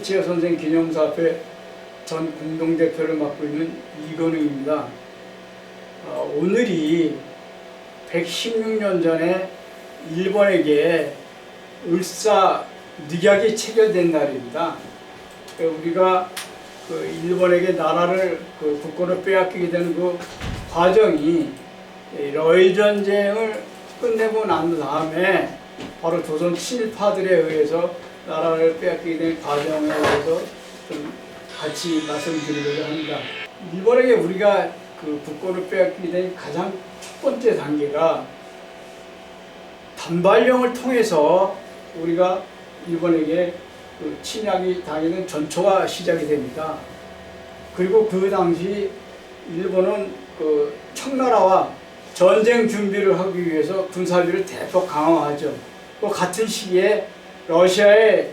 이치해 선생 기념사업회 전 공동대표를 맡고 있는 이건웅입니다. 오늘이 116년 전에 일본에게 을사늑약이 체결된 날입니다. 우리가 일본에게 나라를 국권을 빼앗기게 되는 그 과정이 러일 전쟁을 끝내고 난 다음에 바로 조선 친일파들에 의해서 나라를 빼앗기게 된 과정에 대해서 좀 같이 말씀드리려고 합니다. 일본에게 우리가 국권을 빼앗기게 된 가장 첫 번째 단계가 단발령을 통해서 우리가 일본에게 침략이 당하는 전초가 시작이 됩니다. 그리고 그 당시 일본은 청나라와 전쟁 준비를 하기 위해서 군사비를 대폭 강화하죠. 또 같은 시기에 러시아의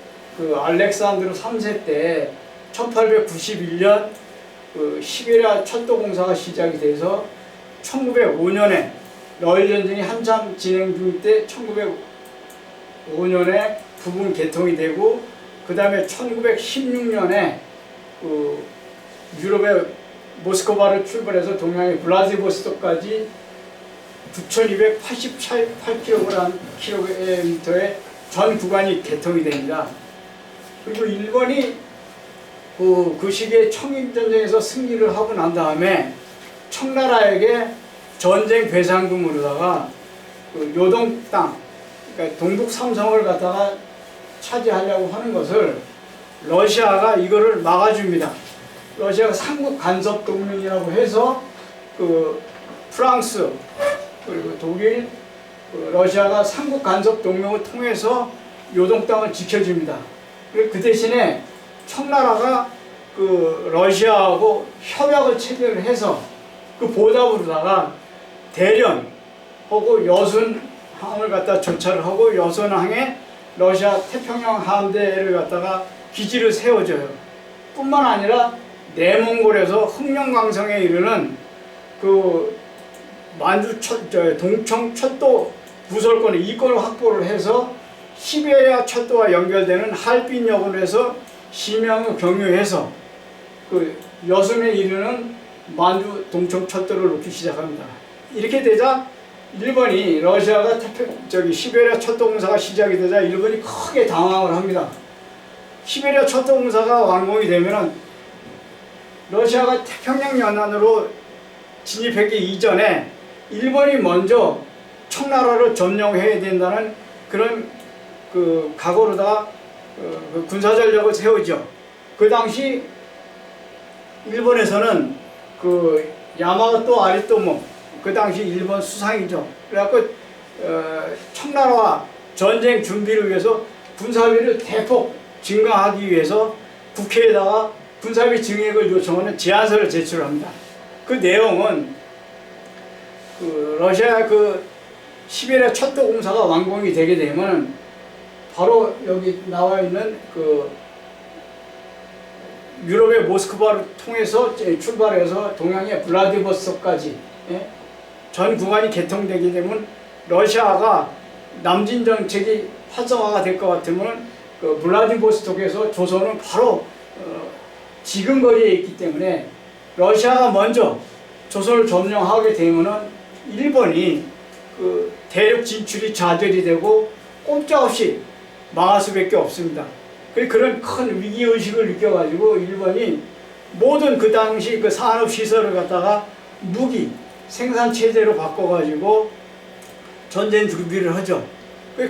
알렉산드로 3세 때 1891년 시베리아 철도공사가 시작이 돼서 1905년에 러일 전쟁이 한참 진행 중일 때 1905년에 부분 개통이 되고 그 다음에 1916년에 유럽의 모스크바를 출발해서 동양의 블라디보스토크까지 9,288km의 전 구간이 개통이 됩니다. 그리고 일본이 그 시기에 청일전쟁에서 승리를 하고 난 다음에 청나라에게 전쟁 배상금으로다가 요동 땅, 그러니까 동북 삼성을 갖다가 차지하려고 하는 것을 러시아가 이거를 막아줍니다. 러시아가 삼국 간섭 동맹이라고 해서 프랑스 그리고 독일, 러시아가 삼국 간섭 동맹을 통해서 요동 땅을 지켜줍니다. 그리고 그 대신에 청나라가 러시아하고 협약을 체결을 해서 그 보답으로다가 대련하고 여순항을 갖다 조차를 하고 여순항에 러시아 태평양 함대를 갖다가 기지를 세워줘요. 뿐만 아니라 내몽골에서 흑령강성에 이르는 동청 철도 부설권의 이권을 확보를 해서 시베리아 철도와 연결되는 할빈역으로 해서 심양을 경유해서 여순에 이르는 만주 동청 철도를 놓기 시작합니다. 이렇게 되자 일본이 러시아가 시베리아 철도공사가 시작이 되자 일본이 크게 당황을 합니다. 시베리아 철도공사가 완공이 되면은 러시아가 태평양 연안으로 진입하기 이전에 일본이 먼저 청나라를 점령해야 된다는 그런 각오로다가 군사전력을 세우죠. 그 당시 일본에서는 야마토 아리토모 그 당시 일본 수상이죠. 그래갖고 청나라와 전쟁 준비를 위해서 군사비를 대폭 증강하기 위해서 국회에다가 군사비 증액을 요청하는 제안서를 제출합니다. 그 내용은 러시아 시베리아 철도공사가 완공이 되게 되면 바로 여기 나와 있는 유럽의 모스크바를 통해서 출발해서 동양의 블라디보스토크까지 전 구간이 개통되게 되면 러시아가 남진 정책이 활성화가 될 것 같으면 블라디보스토크에서 조선은 바로 지금 거리에 있기 때문에 러시아가 먼저 조선을 점령하게 되면은 일본이 대륙 진출이 좌절이 되고 꼼짝없이 망할 수밖에 없습니다. 그런 큰 위기의식을 느껴가지고 일본이 모든 그 당시 산업시설을 갖다가 무기 생산체제로 바꿔가지고 전쟁 준비를 하죠.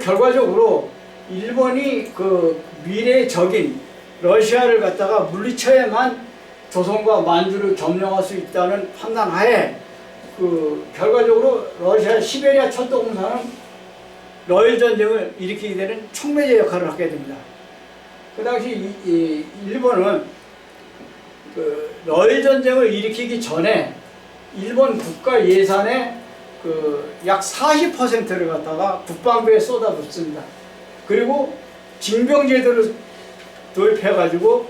결과적으로 일본이 미래의 적인 러시아를 갖다가 물리쳐야만 조선과 만주를 점령할 수 있다는 판단하에 결과적으로 러시아 시베리아 철도공사는 러일 전쟁을 일으키게 되는 촉매제 역할을 하게 됩니다. 그 당시 일본은 러일 전쟁을 일으키기 전에 일본 국가 예산의 약 40%를 갖다가 국방부에 쏟아붓습니다. 그리고 징병제도를 도입해가지고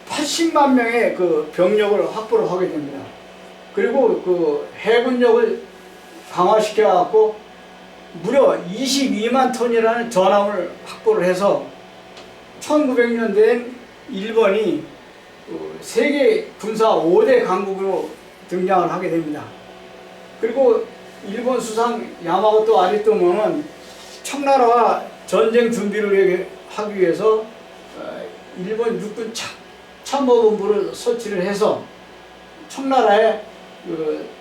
80만 명의 병력을 확보를 하게 됩니다. 그리고 해군력을 강화시켜갖고 무려 22만 톤이라는 전함을 확보를 해서 1900년대엔 일본이 세계 군사 5대 강국으로 등장을 하게 됩니다. 그리고 일본 수상 야마모토 아리토모는 청나라와 전쟁 준비를 하기 위해서 일본 육군 참모본부를 설치를 해서 청나라에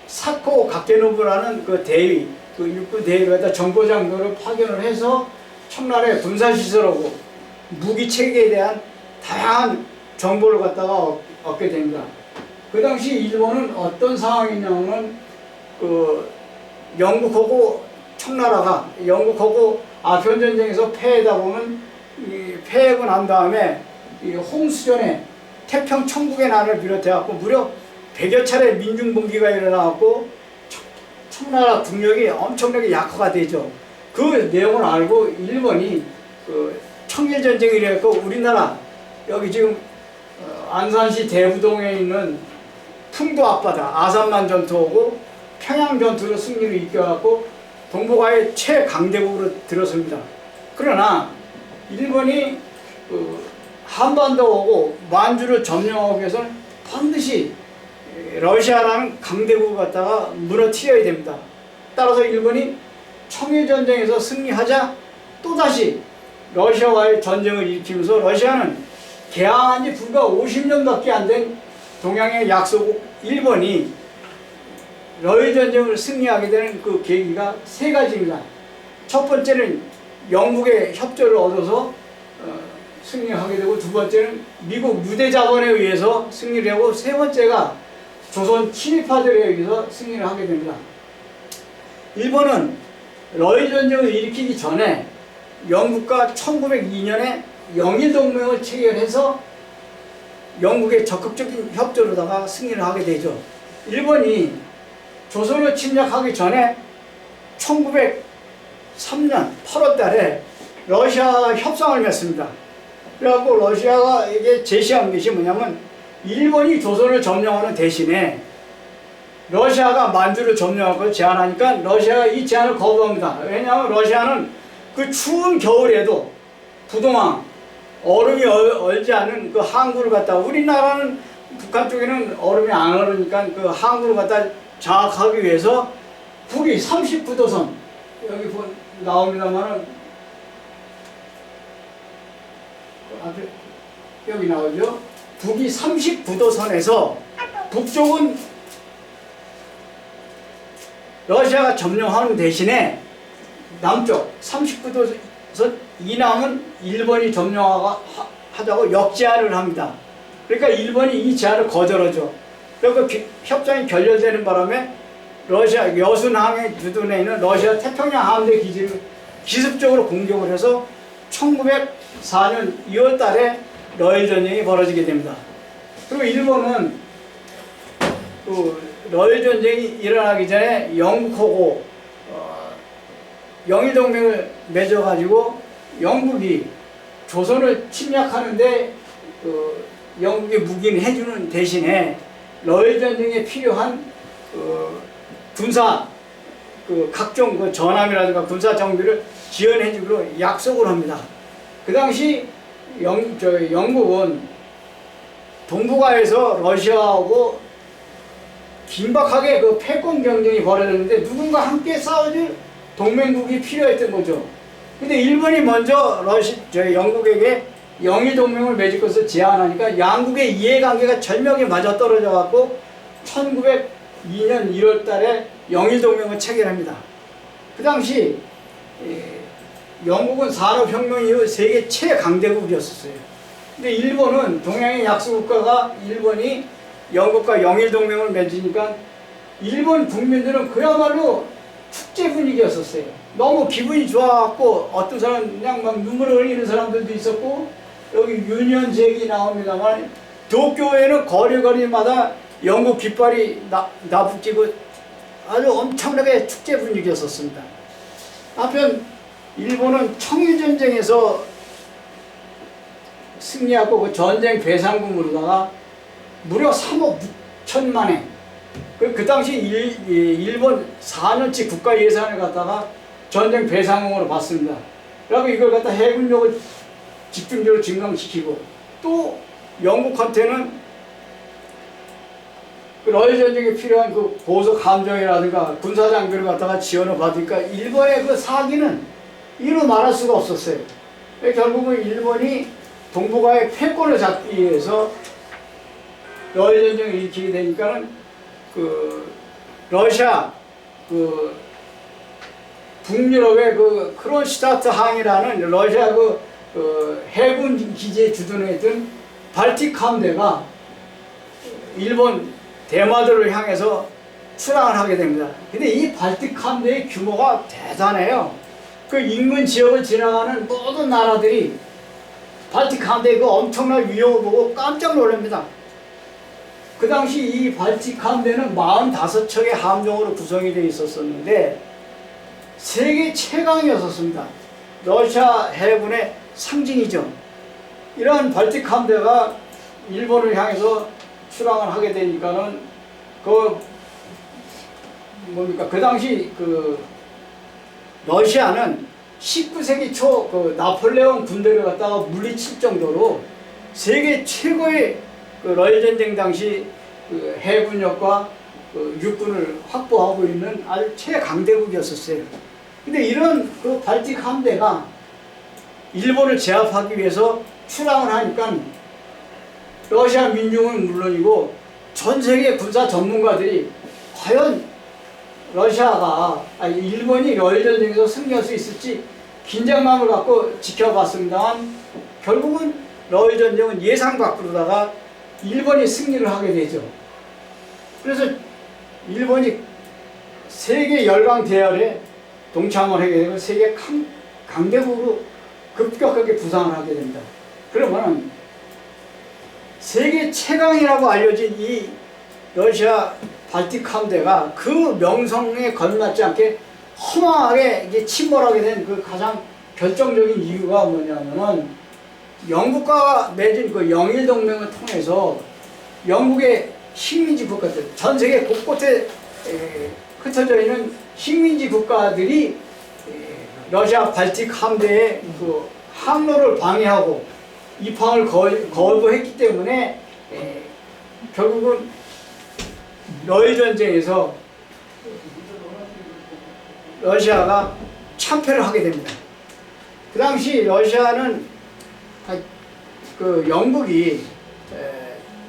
사코 가케노부라는 그 대위, 그 육군 대위를 갖다 정보장교를 파견을 해서 청나라의 군사시설하고 무기 체계에 대한 다양한 정보를 갖다가 얻게 됩니다. 그 당시 일본은 어떤 상황이냐면 영국하고 청나라가 영국하고 아편 전쟁에서 패하다 보면 패하고 난 다음에 홍수전에 태평 천국의 난을 비롯해 갖고 무려 100여 차례 민중봉기가 일어나고 청나라 국력이 엄청나게 약화가 되죠. 그 내용을 알고 일본이 청일전쟁이 이래갖고 우리나라 여기 지금 안산시 대부동에 있는 풍도 앞바다 아산만 전투하고 평양 전투로 승리를 이겨갖고 동북아의 최강대국으로 들어섭니다. 그러나 일본이 한반도하고 만주를 점령하기 위해서는 반드시 러시아라는 강대국을 갖다가 무너뜨려야 됩니다. 따라서 일본이 청일전쟁에서 승리하자 또다시 러시아와의 전쟁을 일으키면서 러시아는 개항한 지 불과 50년밖에 안 된 동양의 약소국 일본이 러일전쟁을 승리하게 되는 그 계기가 세 가지입니다. 첫 번째는 영국의 협조를 얻어서 승리하게 되고, 두 번째는 미국 유대자본에 의해서 승리를 하고, 세 번째가 조선 친일파들에 의해서 승리를 하게 됩니다. 일본은 러일전쟁을 일으키기 전에 영국과 1902년에 영일동맹을 체결해서 영국의 적극적인 협조로다가 승리를 하게 되죠. 일본이 조선을 침략하기 전에 1903년 8월 달에 러시아와 협상을 맺습니다. 그래갖고 러시아가 이게 제시한 것이 뭐냐면, 일본이 조선을 점령하는 대신에 러시아가 만주를 점령할 걸 제안하니까 러시아가 이 제안을 거부합니다. 왜냐하면 러시아는 그 추운 겨울에도 부동항, 얼음이 얼지 않은 그 항구를 갖다, 우리나라는 북한 쪽에는 얼음이 안 얼으니까 그 항구를 갖다 장악하기 위해서 북위 39도선, 여기 나옵니다만은 여기 나오죠. 북위 39도선에서 북쪽은 러시아가 점령하는 대신에 남쪽 39도선 이남은 일본이 점령하자고 역제안을 합니다. 그러니까 일본이 이 제안을 거절하죠. 그리고 협상이 결렬되는 바람에 러시아 여순항에 주둔해 있는 러시아 태평양 함대 기지를 기습적으로 공격을 해서 1904년 2월 달에 러일 전쟁이 벌어지게 됩니다. 그리고 일본은 그 러일 전쟁이 일어나기 전에 영국하고 영일동맹을 맺어가지고 영국이 조선을 침략하는데 영국의 무기는 해주는 대신에 러일 전쟁에 필요한 군사 각종 전함이라든가 군사 정비를 지원해주기로 약속을 합니다. 그 당시 영국은 동북아에서 러시아하고 긴박하게 그 패권 경쟁이 벌어졌는데 누군가 함께 싸워줄 동맹국이 필요했던 거죠. 근데 일본이 먼저 영국에게 영일동맹을 맺을 것을 제안하니까 양국의 이해관계가 절묘하게 맞아떨어져 갖고 1902년 1월 달에 영일동맹을 체결합니다. 그 당시 영국은 산업혁명 이후 세계 최강대국이었어요. 근데 일본은 동양의 약소국가가 일본이 영국과 영일동맹을 맺으니까 일본 국민들은 그야말로 축제 분위기였었어요. 너무 기분이 좋아갖고 어떤 사람은 그냥 막 눈물을 흘리는 사람들도 있었고, 여기 유니언잭이 나옵니다만 도쿄에는 거리마다 영국 깃발이 나부끼고 아주 엄청나게 축제 분위기였었습니다. 한편 일본은 청일전쟁에서 승리하고 그 전쟁 배상금으로다가 무려 3억 6천만 엔, 그 당시 일본 4년치 국가 예산을 갖다가 전쟁 배상금으로 받습니다. 그리고 이걸 갖다 해군력을 집중적으로 증강시키고, 또 영국한테는 그 러일 전쟁에 필요한 그 보석 함정이라든가 군사 장비를 갖다가 지원을 받으니까 일본의 그 사기는 이루 말할 수가 없었어요. 결국은 일본이 동북아의 패권을 잡기 위해서 러일 전쟁을 일으키게 되니까는 그 러시아 그 북유럽의 그 크론슈타트 항이라는 러시아 그 해군 기지에 주둔했던 발틱 함대가 일본 대마도를 향해서 출항을 하게 됩니다. 근데 이 발틱 함대의 규모가 대단해요. 그 인근 지역을 지나가는 모든 나라들이 발틱 함대의 그 엄청난 위력을 보고 깜짝 놀랍니다. 그 당시 이 발틱 함대는 45척의 함정으로 구성이 되어 있었는데 세계 최강이었습니다. 러시아 해군의 상징이죠. 이러한 발틱 함대가 일본을 향해서 출항을 하게 되니까는 그 뭡니까 그 당시 그 러시아는 19세기 초 그 나폴레옹 군대를 갖다가 물리칠 정도로 세계 최고의 그 러일 전쟁 당시 그 해군력과 그 육군을 확보하고 있는 아주 최강대국이었었어요. 근데 이런 그 발틱 함대가 일본을 제압하기 위해서 출항을 하니까 러시아 민중은 물론이고 전 세계 군사 전문가들이 과연 일본이 러일 전쟁에서 승리할 수 있을지 긴장감을 갖고 지켜봤습니다만 결국은 러일 전쟁은 예상 밖으로다가 일본이 승리를 하게 되죠. 그래서 일본이 세계 열강 대열에 동참을 하게 되고 세계 강대국으로 급격하게 부상을 하게 됩니다. 그러면 세계 최강이라고 알려진 이 러시아 발틱 함대가 그 명성에 걸맞지 않게 허망하게 이게 침몰하게 된 그 가장 결정적인 이유가 뭐냐면은 영국과 맺은 그 영일 동맹을 통해서 영국의 식민지 국가들, 전 세계 곳곳에 흩어져 있는 식민지 국가들이 러시아 발틱 함대의 그 항로를 방해하고 입항을 거부했기 때문에 결국은 러일 전쟁에서 러시아가 참패를 하게 됩니다. 그 당시 러시아는 그 영국이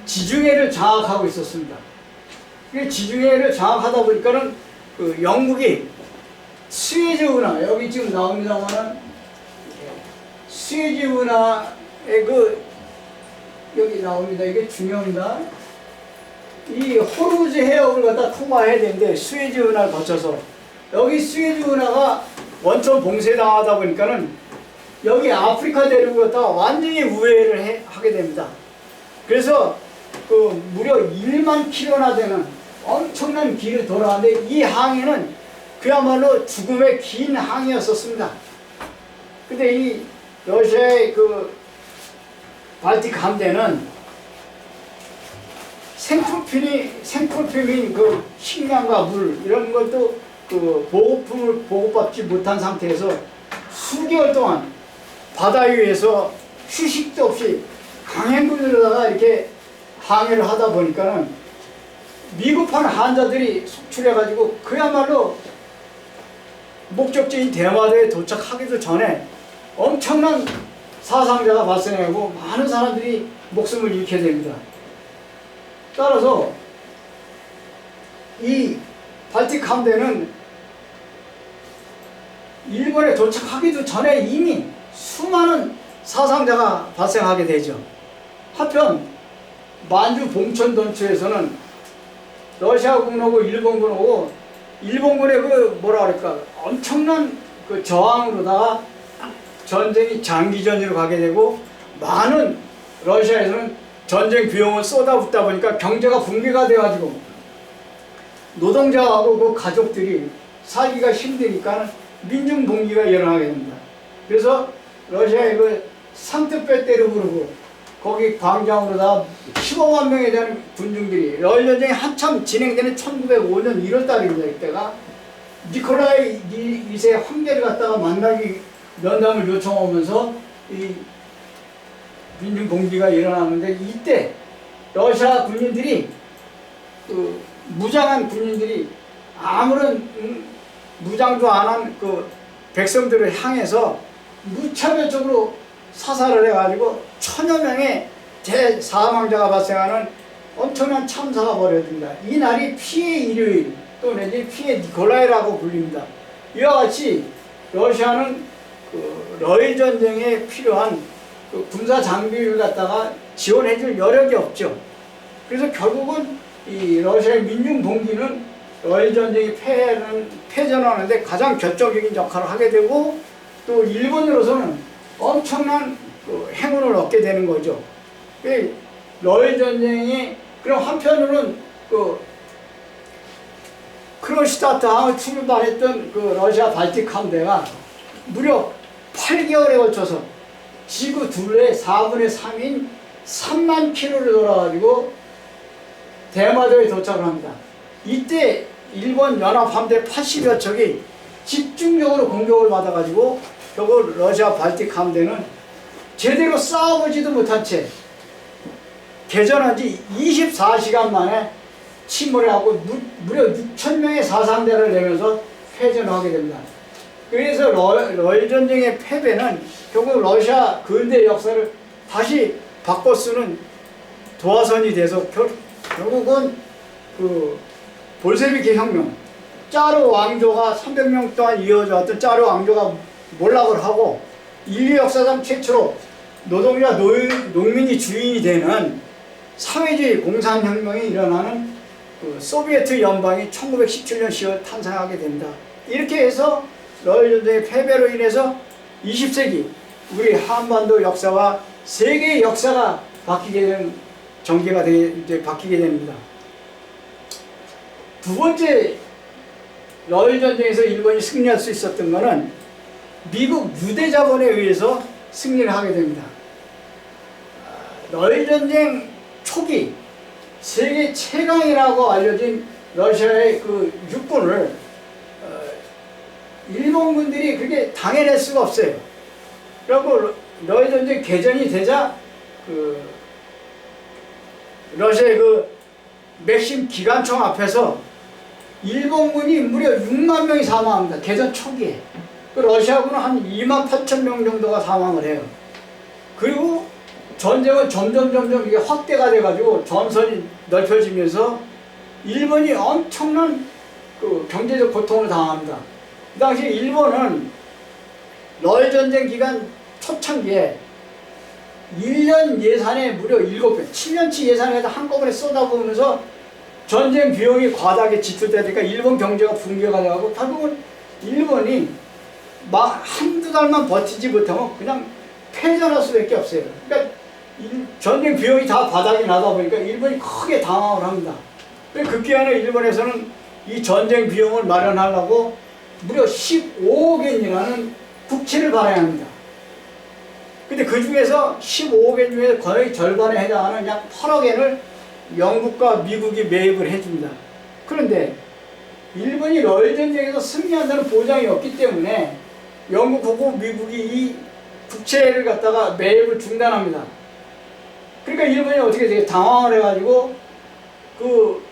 지중해를 장악하고 있었습니다. 지중해를 장악하다 보니까는 그 영국이 스웨즈 운하, 여기 지금 나옵니다만은 스웨즈 운하의 여기 나옵니다. 이게 중요합니다. 이 호르무즈 해역을 갖다 통과해야 되는데 스웨즈 운하를 거쳐서 여기 스웨즈 운하가 원천 봉쇄당하다 보니까는 여기 아프리카 대륙을 갖다가 완전히 우회를 하게 됩니다. 그래서 그 무려 1만 킬로나 되는 엄청난 길을 돌아가는데 이 항해는 그야말로 죽음의 긴 항이었었습니다. 근데 이 러시아의 그 발틱 함대는 생필품인 그 식량과 물 이런 것도 그 보급품을 보급받지 못한 상태에서 수개월 동안 바다 위에서 휴식도 없이 강행군으로다가 이렇게 항해를 하다 보니까는 미국판 한자들이 속출해가지고 그야말로 목적지인 대마도에 도착하기도 전에 엄청난 사상자가 발생하고 많은 사람들이 목숨을 잃게 됩니다. 따라서 이 발틱 함대는 일본에 도착하기도 전에 이미 수많은 사상자가 발생하게 되죠. 한편 만주 봉천던추에서는 러시아군하고 일본군하고 일본군의 그 뭐라 그럴까 엄청난 그 저항으로다가 전쟁이 장기전으로 가게 되고 많은 러시아에서는 전쟁 비용을 쏟아붓다 보니까 경제가 붕괴가 돼가지고 노동자하고 그 가족들이 살기가 힘드니까 민중봉기가 일어나게 됩니다. 그래서 러시아의 그 상트페테르부르크 거기 광장으로다 15만 명에 대한 군중들이 러일 전쟁이 한참 진행되는 1905년 1월 달입니다. 이때가 니콜라이 2세 황제를 갖다가 만나기 면담을 요청하면서 이 민중 봉기가 일어나는데 이때 러시아 군인들이 그 무장한 군인들이 아무런 무장도 안 한 그 백성들을 향해서 무차별적으로 사살을 해가지고 1000여 명의 대사망자가 발생하는 엄청난 참사가 벌어집니다. 이 날이 피해 일요일 또는 피해 니콜라이라고 불립니다. 이와 같이 러시아는 그 러일 전쟁에 필요한 그 군사 장비를 갖다가 지원해줄 여력이 없죠. 그래서 결국은 이 러시아의 민중 봉기는 러일 전쟁이 패전하는데 가장 결정적인 역할을 하게 되고, 또 일본으로서는 엄청난 그 행운을 얻게 되는 거죠. 러일 전쟁이 그럼 한편으로는 그 크론슈타트함을 출발했던 그 러시아 발틱 함대가 무려 8개월에 걸쳐서 지구 둘레 4분의 3인 3만 킬로를 돌아가지고 대마도에 도착을 합니다. 이때 일본 연합함대 80여 척이 집중적으로 공격을 받아가지고 결국 러시아 발틱 함대는 제대로 싸워보지도 못한 채 개전한 지 24시간 만에 침몰을 하고 무려 6,000명의 사상자를 내면서 패전을 하게 됩니다. 그래서 러일 전쟁의 패배는 결국 러시아 근대 역사를 다시 바꿔 쓰는 도화선이 돼서 결국은 그 볼셰비키 혁명, 짜르 왕조가 300년 동안 이어져 왔던 짜르 왕조가 몰락을 하고 인류 역사상 최초로 노동자 농민이 주인이 되는 사회주의 공산혁명이 일어나는 그 소비에트 연방이 1917년 10월 탄생하게 된다. 이렇게 해서 러일 전쟁의 패배로 인해서 20세기 우리 한반도 역사와 세계의 역사가 바뀌게 되는 전개가 이제 바뀌게 됩니다. 두 번째 러일 전쟁에서 일본이 승리할 수 있었던 것은 미국 유대 자본에 의해서 승리를 하게 됩니다. 러일 전쟁 초기 세계 최강이라고 알려진 러시아의 그 육군을 일본군들이 그렇게 당해낼 수가 없어요. 그리고 러일 전쟁 개전이 되자 그 러시아의 그 맥심 기관총 앞에서 일본군이 무려 6만 명이 사망합니다. 개전 초기에. 그 러시아군은 한 2만 8천 명 정도가 사망을 해요. 그리고 전쟁은 점점 이게 확대가 돼가지고 전선이 넓혀지면서 일본이 엄청난 그 경제적 고통을 당합니다. 그 당시 일본은 러일 전쟁 기간 초창기에 1년 예산에 무려 7배, 7년치 예산에다 한꺼번에 쏟아부으면서 전쟁 비용이 과다하게 지출되니까 일본 경제가 붕괴가 되고 결국은 일본이 막 한두 달만 버티지 못하면 그냥 패전할 수밖에 없어요. 그러니까 전쟁 비용이 다 바닥이 나다 보니까 일본이 크게 당황을 합니다. 급기야는 일본에서는 이 전쟁 비용을 마련하려고 무려 15억엔이라는 국채를 발행합니다. 근데 그 중에서 15억엔 중에서 거의 절반에 해당하는 약 8억엔을 영국과 미국이 매입을 해줍니다. 그런데 일본이 러일 전쟁에서 승리한다는 보장이 없기 때문에 영국하고 미국이 이 국채를 갖다가 매입을 중단합니다. 그러니까 일본이 어떻게 되게 당황을 해가지고 그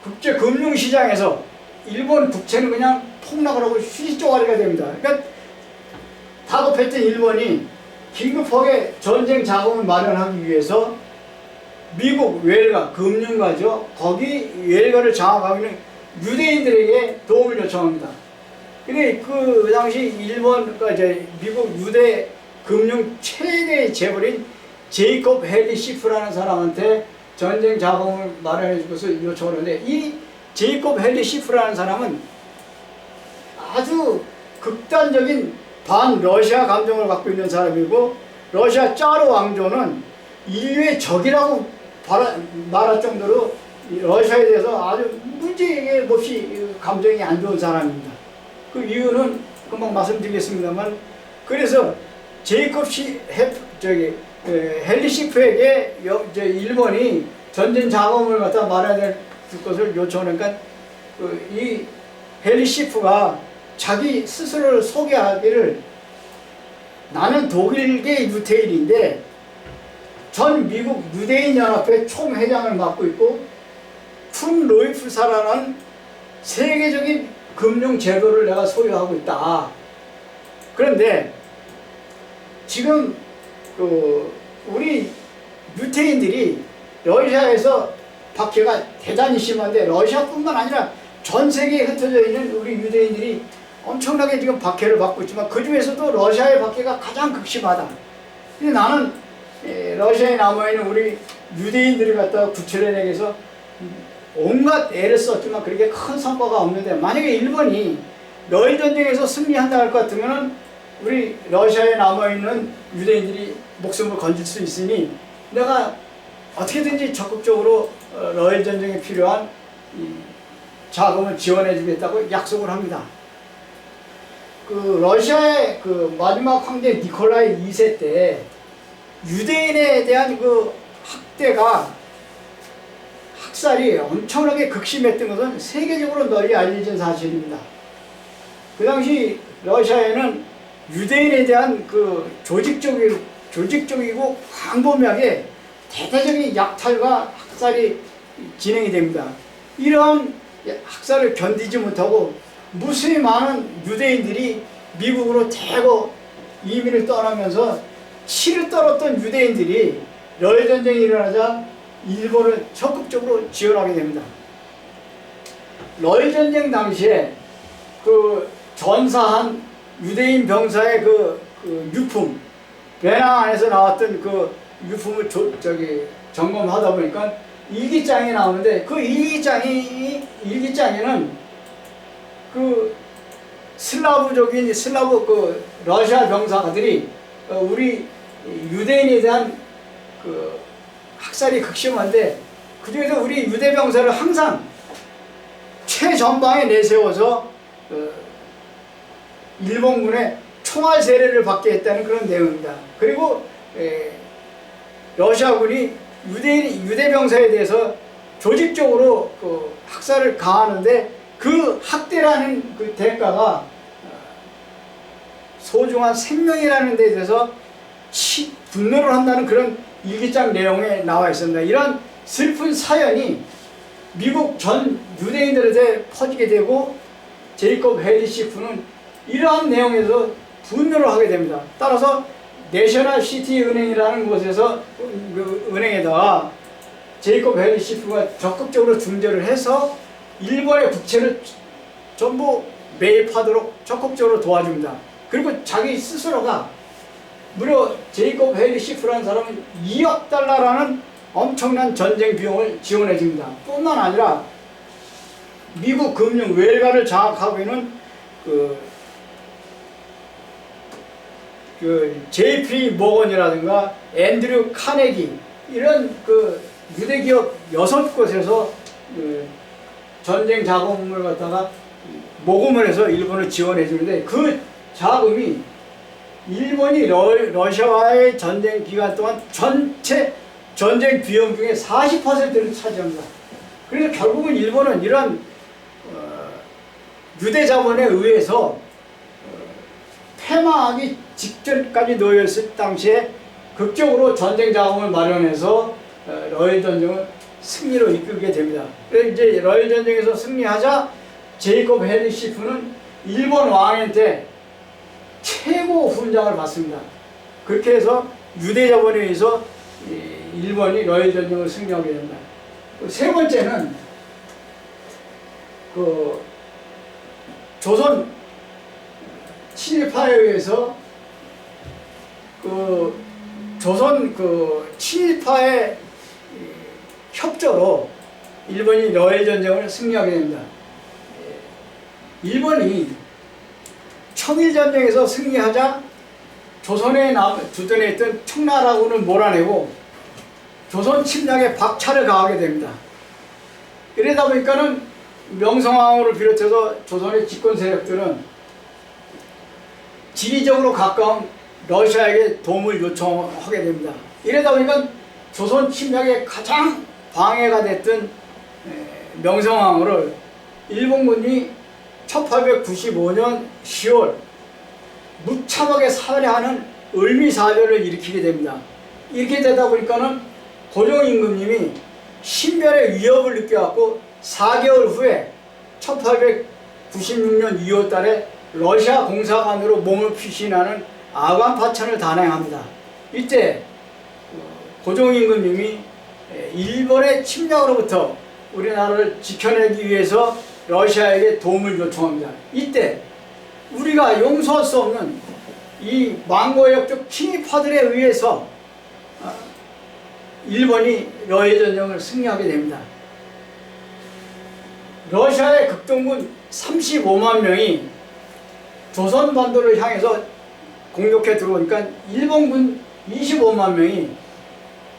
국제 금융시장에서 일본 국채는 그냥 폭락을 하고 휴지 쪼가리가 됩니다. 그러니까 다급했던 일본이 긴급하게 전쟁 자금을 마련하기 위해서 미국 외래가 금융가죠. 거기 외래가를 장악하고 있는 유대인들에게 도움을 요청합니다. 근데 그 당시 일본, 그러니까 이제 미국 유대 금융 최대의 재벌인 제이콥 헨리 시프라는 사람한테 전쟁 자금을 마련해 주고서 요청을 하는데, 이 제이콥 헨리 시프라는 사람은 아주 극단적인 반 러시아 감정을 갖고 있는 사람이고, 러시아 짜르 왕조는 인류의 적이라고 말할 정도로 러시아에 대해서 아주 문제 없이 감정이 안 좋은 사람입니다. 그 이유는 금방 말씀드리겠습니다만, 그래서 제이콥 헨리 시프에게 일본이 전쟁 자금을 갖다 마련해 줄 것을 요청하니까 이 헨리 시프가 자기 스스로를 소개하기를, 나는 독일계 유태인인데 전 미국 유대인 연합회 총회장을 맡고 있고 쿤 로이프사라는 세계적인 금융 제도를 내가 소유하고 있다. 그런데 지금 우리 유태인들이 러시아에서 박해가 대단히 심한데 러시아뿐만 아니라 전 세계에 흩어져 있는 우리 유대인들이 엄청나게 지금 박해를 받고 있지만 그 중에서도 러시아의 박해가 가장 극심하다. 근데 나는 러시아에 남아있는 우리 유대인들을 갖다가 구체련에게서 온갖 애를 썼지만 그렇게 큰 성과가 없는데 만약에 일본이 러일 전쟁에서 승리한다 할 것 같으면 우리 러시아에 남아있는 유대인들이 목숨을 건질 수 있으니 내가 어떻게든지 적극적으로 러일 전쟁에 필요한 자금을 지원해 주겠다고 약속을 합니다. 러시아의 마지막 황제 니콜라이 2세 때 유대인에 대한 학살이 엄청나게 극심했던 것은 세계적으로 널리 알려진 사실입니다. 그 당시 러시아에는 유대인에 대한 조직적이고 광범위하게 대대적인 약탈과 학살이 진행이 됩니다. 이러한 학살을 견디지 못하고 무수히 많은 유대인들이 미국으로 대거 이민을 떠나면서 치를 떨었던 유대인들이 러일 전쟁이 일어나자 일본을 적극적으로 지원하게 됩니다. 러일 전쟁 당시에 전사한 유대인 병사의 유품, 배낭 안에서 나왔던 유품을 점검하다 보니까 일기장이 나오는데 그 일기장에는 슬라브 러시아 병사들이 우리 유대인에 대한 학살이 극심한데 그중에서 우리 유대 병사를 항상 최전방에 내세워서 일본군의 총알 세례를 받게 했다는 그런 내용입니다. 그리고 러시아군이 유대 병사에 대해서 조직적으로 학살을 가하는데 그 학대라는 대가가 소중한 생명이라는 데 대해서 분노를 한다는 그런 일기장 내용에 나와 있습니다. 이런 슬픈 사연이 미국 전 유대인들한테 퍼지게 되고 제이콥 헤리 시프는 이러한 내용에서 분노를 하게 됩니다. 따라서 내셔널 시티 은행이라는 곳에서 은행에다가 제이콥 헤리 시프가 적극적으로 중재를 해서 일본의 국채를 전부 매입하도록 적극적으로 도와줍니다. 그리고 자기 스스로가 무려 제이콥 헤리 시프라는 사람은 2억 달러라는 엄청난 전쟁 비용을 지원해 줍니다. 뿐만 아니라 미국 금융 외가를 장악하고 있는 JP 모건이라든가 앤드류 카네기 이런 유대기업 6곳에서 전쟁 자금을 갖다가 모금을 해서 일본을 지원해 주는데 그 자금이 일본이 러시아와의 전쟁 기간 동안 전체 전쟁 비용 중에 40%를 차지합니다. 그래서 결국은 일본은 이런 유대 자본에 의해서 폐마하기 직전까지 놓여있을 당시에 극적으로 전쟁 자금을 마련해서 러일 전쟁을 승리로 이끌게 됩니다. 그래서 이제 러일 전쟁에서 승리하자 제이콥 헤리 시프는 일본 왕한테 최고 훈장을 받습니다. 그렇게 해서 유대 자본에 의해서 일본이 러일 전쟁을 승리하게 됩니다. 세 번째는 조선 친일파에 의해서 조선 친일파의 협조로 일본이 러일 전쟁을 승리하게 됩니다. 일본이 청일전쟁에서 승리하자 조선에 주둔해 있던 청나라군을 몰아내고 조선 침략에 박차를 가하게 됩니다. 이러다 보니까는 명성황후를 비롯해서 조선의 집권 세력들은 지리적으로 가까운 러시아에게 도움을 요청하게 됩니다. 이러다 보니까 조선 침략에 가장 방해가 됐던 명성황후를 일본군이 1895년 10월 무참하게 살해하는 을미사변을 일으키게 됩니다. 이렇게 되다 보니까는 고종임금님이 신변의 위협을 느껴갖고 4개월 후에 1896년 2월 달에 러시아 공사관으로 몸을 피신하는 아관 파천을 단행합니다. 이때 고종임금님이 일본의 침략으로부터 우리나라를 지켜내기 위해서 러시아에게 도움을 요청합니다. 이때 우리가 용서할 수 없는 이 망고역적 침입파들에 의해서 일본이 러일 전쟁을 승리하게 됩니다. 러시아의 극동군 35만 명이 조선반도를 향해서 공격해 들어오니까 일본군 25만 명이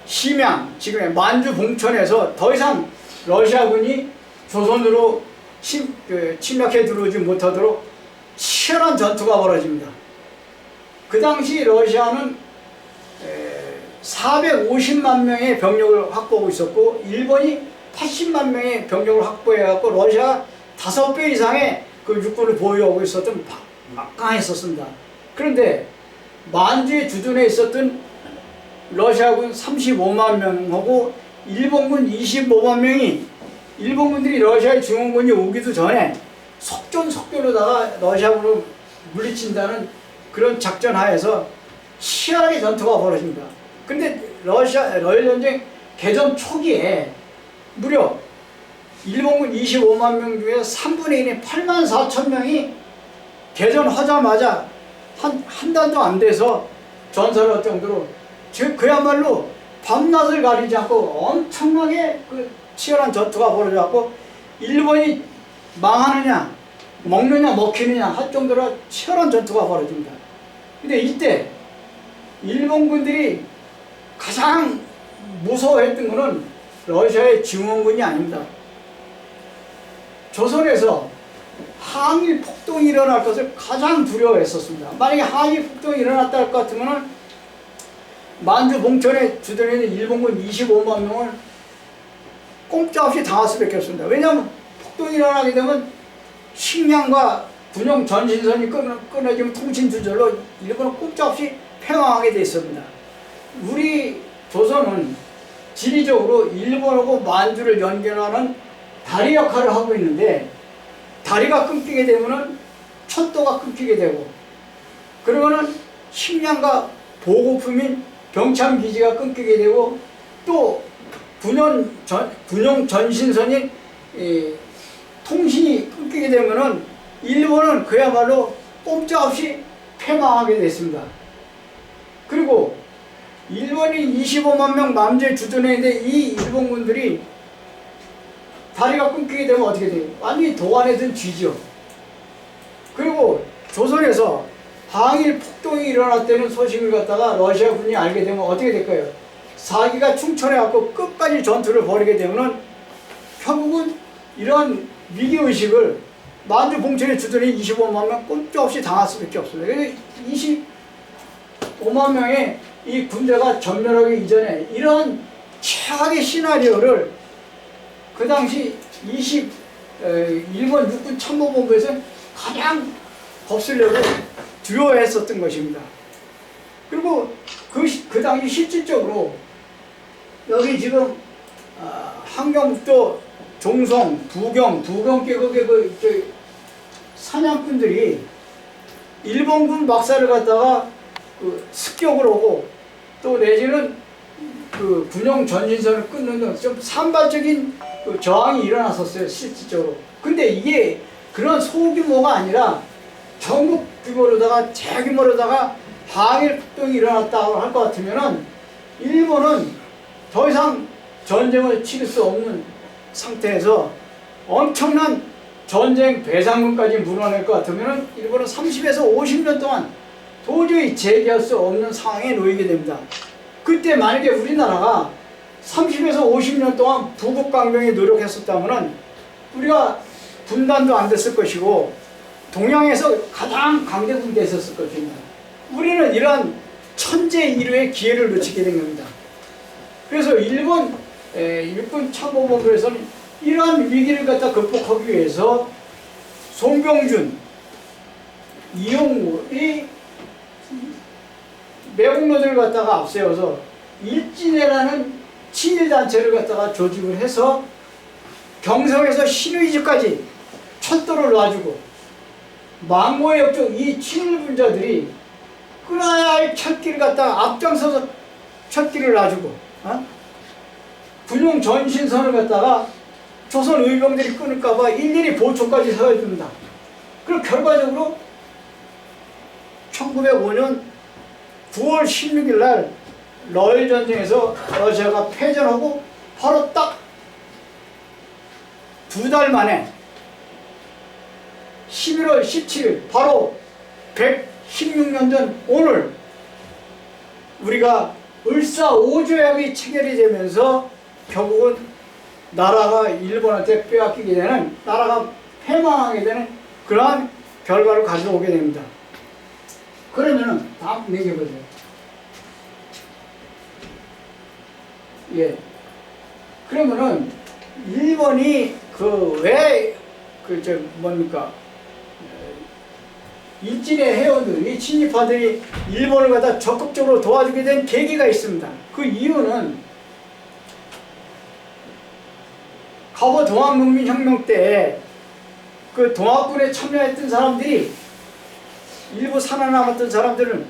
심양, 지금의 만주 봉천에서 더 이상 러시아군이 조선으로 침략해 들어오지 못하도록 치열한 전투가 벌어집니다. 그 당시 러시아는 450만 명의 병력을 확보하고 있었고 일본이 80만 명의 병력을 확보해갖고 러시아가 5배 이상의 그 육군을 보유하고 있었던 막강했었습니다. 그런데 만주에 주둔해 있었던 러시아군 35만 명하고 일본군 25만 명이 일본군들이 러시아의 중원군이 오기도 전에 속전속결로다가 러시아군을 물리친다는 그런 작전 하에서 치열하게 전투가 벌어집니다. 근데 러일 전쟁 개전 초기에 무려 일본군 25만 명 중에서 3분의 1인 8만 4천 명이 개전하자마자 한 달도 안 돼서 전사를 할 정도로 즉 그야말로 밤낮을 가리지 않고 엄청나게 그 치열한 전투가 벌어져갖고 일본이 망하느냐 먹느냐 먹히느냐 할 정도로 치열한 전투가 벌어집니다. 근데 이때 일본군들이 가장 무서워했던 것은 러시아의 증원군이 아닙니다. 조선에서 항일 폭동이 일어날 것을 가장 두려워했었습니다. 만약에 항일 폭동이 일어났다 할 것 같으면 만주 봉천에 주둔해 있는 일본군 25만 명을 꼼짝없이 당할 수밖에 없습니다. 왜냐하면 폭동이 일어나게 되면 식량과 군용 전신선이 끊어지면 통신 두절로 일본은 꼼짝없이 패망하게 되어 있습니다. 우리 조선은 지리적으로 일본하고 만주를 연결하는 다리 역할을 하고 있는데 다리가 끊기게 되면은 철도가 끊기게 되고 그러면은 식량과 보급품인 병참기지가 끊기게 되고 또 군용 전신선인 통신이 끊기게 되면은 일본은 그야말로 꼼짝없이 패망하게 됐습니다. 그리고 일본이 25만 명 남제에 주둔해 있는데 이 일본군들이 다리가 끊기게 되면 어떻게 돼요? 완전히 도안에 든 쥐죠. 그리고 조선에서 항일 폭동이 일어났다는 소식을 갖다가 러시아군이 알게 되면 어떻게 될까요? 사기가 충천해갖고 끝까지 전투를 벌이게 되면은 결국은 이런 위기의식을 만주 봉천에 주둔해 25만 명 꼼짝없이 당할 수밖에 없습니다. 그래서 25만 명의 이 군대가 전멸하기 이전에 이런 최악의 시나리오를 그 당시 일본 육군 참모본부에서 가장 겁쓰려고 두려워했었던 것입니다. 그리고 그 당시 실질적으로 여기 지금 함경북도 종성, 부경 계곡의 사냥꾼들이 일본군 막사를 갖다가 습격을 오고 또 내지는 그 군용 전신선을 끊는 등 좀 산발적인 저항이 일어났었어요, 실질적으로. 근데 이게 그런 소규모가 아니라 전국 규모로다가 대규모로다가 항일 폭동이 일어났다고 할 것 같으면은 일본은 더 이상 전쟁을 치를 수 없는 상태에서 엄청난 전쟁 배상금까지 물어낼 것 같으면은 일본은 30에서 50년 동안 도저히 재개할 수 없는 상황에 놓이게 됩니다. 그때 만약에 우리나라가 30에서 50년 동안 부국강병에 노력했었다면 우리가 분단도 안 됐을 것이고 동양에서 가장 강대국이 됐었을 것입니다. 우리는 이러한 천재일우의 기회를 놓치게 된 겁니다. 그래서 일본 육군 참모본부에서는 이러한 위기를 갖다 극복하기 위해서 송병준, 이용우의 매국노들을 갖다가 앞세워서 일진회라는 친일단체를 갖다가 조직을 해서 경성에서 신의지까지 철도를 놔주고 망고의 역적 이 친일분자들이 끊어야 할 철길을 갖다가 앞장서서 철길을 놔주고 군용 전신선을 갖다가 조선 의병들이 끊을까봐 일일이 보초까지 세워줍니다. 그리고 결과적으로 1905년 9월 16일 날 러일 전쟁에서 러시아가 패전하고 바로 딱 2달 만에 11월 17일 바로 116년 전 오늘 우리가 을사오조약이 체결이 되면서 결국은 나라가 일본한테 빼앗기게 되는, 나라가 패망하게 되는 그러한 결과를 가져오게 됩니다. 그러면은 다음 얘기해보세요. 예. 그러면은 일본이 뭡니까? 일진의 회원들이 친일파들이 일본을 갖다 적극적으로 도와주게 된 계기가 있습니다. 그 이유는 과거 동학농민혁명 때 그 동학군에 참여했던 사람들이 일부 살아남았던 사람들은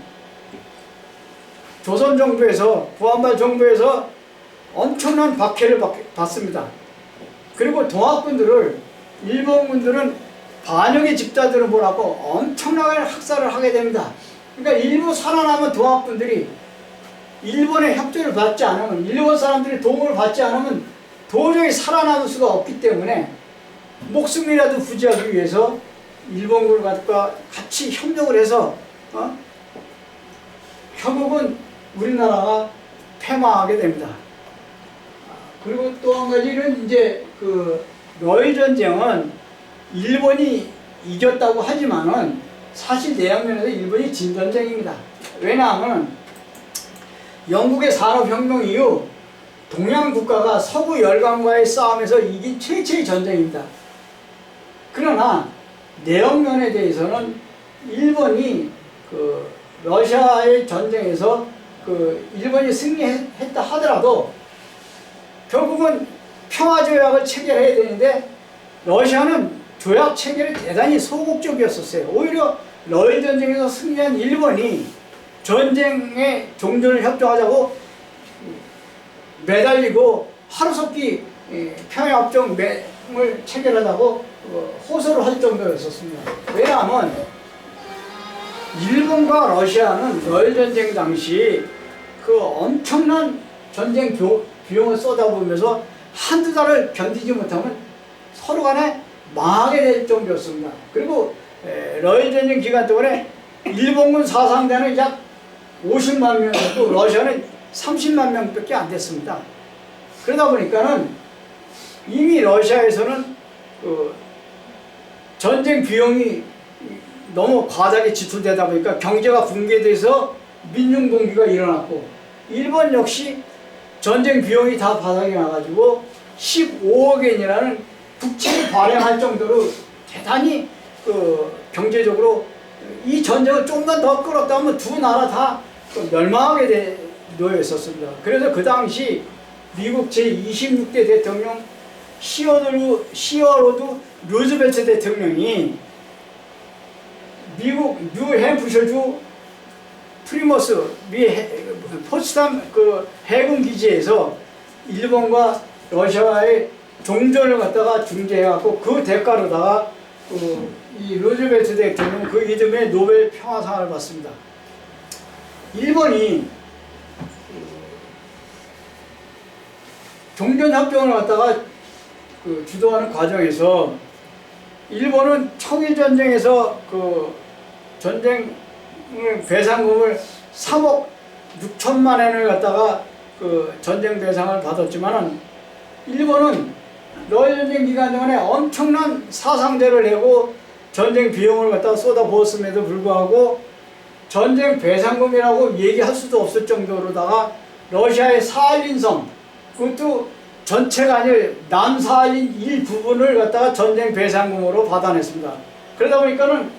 조선 정부에서 부한말 정부에서 엄청난 박해를 받습니다. 그리고 동학군들을 일본군들은 반역의 집단들을 뭐라고 엄청나게 학살을 하게 됩니다. 그러니까 일부 살아남은 동학군들이 일본의 협조를 받지 않으면, 일본 사람들의 도움을 받지 않으면 도저히 살아남을 수가 없기 때문에 목숨이라도 부지하기 위해서 일본군과 같이 협력을 해서 결국은 우리나라가 패망하게 됩니다. 그리고 또 한 가지는 이제 그 러일 전쟁은 일본이 이겼다고 하지만은 사실 내용면에서 일본이 진 전쟁입니다. 왜냐하면 영국의 산업혁명 이후 동양 국가가 서구 열강과의 싸움에서 이긴 최초의 전쟁입니다. 그러나 내용면에 대해서는 일본이 그 러시아의 전쟁에서 그 일본이 승리했다 하더라도 결국은 평화조약을 체결해야 되는데 러시아는 조약 체결에 대단히 소극적이었었어요. 오히려 러일 전쟁에서 승리한 일본이 전쟁의 종전을 협조하자고 매달리고 하루속히 평화협정을 체결하자고 호소를 할 정도였었습니다. 왜냐하면 일본과 러시아는 러일 전쟁 당시 그 엄청난 전쟁 비용을 쏟아부으면서 한두 달을 견디지 못하면 서로 간에 망하게 될 정도였습니다. 그리고 러일 전쟁 기간 동안에 일본군 사상자는 약 50만 명이었고 러시아는 30만 명밖에 안 됐습니다. 그러다 보니까는 이미 러시아에서는 그 전쟁 비용이 너무 과다하게 지출되다 보니까 경제가 붕괴돼서 민중동기가 일어났고, 일본 역시 전쟁 비용이 다 바닥에 나가지고 15억 엔이라는 국채를 발행할 정도로 대단히 그 경제적으로 이 전쟁을 좀만 더 끌었다면 두 나라 다 멸망하게 놓여 있었습니다. 그래서 그 당시 미국 제26대 대통령 시어로드 루즈벨트 대통령이 미국 뉴햄프셔주 프리머스 포츠담 그 해군 기지에서 일본과 러시아의 종전을 갖다가 중재해갖고 그 대가로다가 이 루즈벨트 대통령 그 이듬해 노벨 평화상을 받습니다. 일본이 종전협정을 갖다가 그 주도하는 과정에서 일본은 청일전쟁에서 그 전쟁 배상금을 3억 6천만 엔을 갖다가 그 전쟁 배상을 받았지만은 일본은 러일 전쟁 기간 동안에 엄청난 사상자를 내고 전쟁 비용을 갖다가 쏟아부었음에도 불구하고 전쟁 배상금이라고 얘기할 수도 없을 정도로다가 러시아의 사할린성, 그것도 전체가 아니라 남사할린 일부분을 갖다가 전쟁 배상금으로 받아냈습니다. 그러다 보니까는